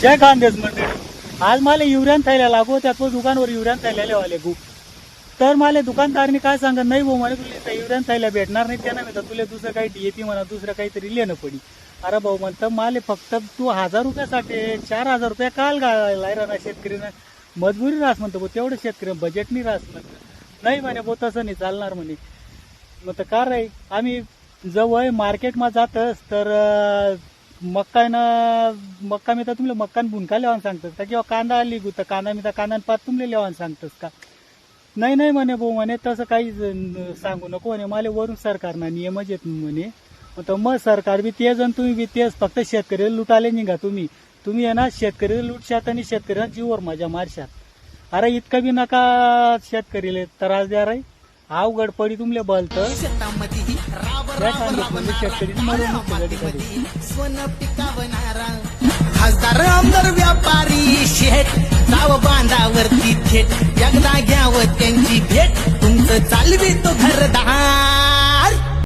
जय खानदेश मंडळी. आज मला युरियान थैल्या लागू त्यात दुकानवर युरियान थैल्या लेवाले गु तर मला दुकानदारनी काय सांगत नाही भाऊ म्हणे तुला युरियान थैल्या भेटणार नाही त्यांना म्हणतात तुला दुसरं काही डीएपी म्हणा दुसरं काहीतरी लेणं पडी. अरे भाऊ म्हणतं मला फक्त तू 1000 रुपयासाठी 4000 रुपये काल घालाय ना शेतकरीनं मजबुरी रास म्हणतो भाऊ तेवढं शेतकरी बजेट नाही रास म्हणतं. नाही म्हणे भाऊ तसं नाही चालणार म्हणे. मग तर का रे आम्ही जवळ मार्केटमध्ये जातस तर मक्का मी तर तुमले मक्कान भुनका लेवान सांगतस का किंवा कांदा लिगू तर कांदा मी तर कांदा पात तुमले लेवान सांगतस का. नाही नाही म्हणे भाऊ म्हणे तसं काही सांगू नको म्हणे मला वरून सरकारना नियमच येत म्हणे. मग सरकार बी तेच आणि तुम्ही बी तेच फक्त शेतकऱ्याला लुटाले निघा तुम्ही आहे ना शेतकऱ्याला लुटशात आणि शेतकऱ्याला जीवर मजा मारशात. अरे इतकं बी नका शेतकरीला त्रास द्या रे अवघड पडी तुमले बलत शेतकरी खासदार आमदार व्यापारी शेठ जाव बांधावरती थेट एकदा घ्यावं त्यांची भेट तुमचं चालवी तो घरदार.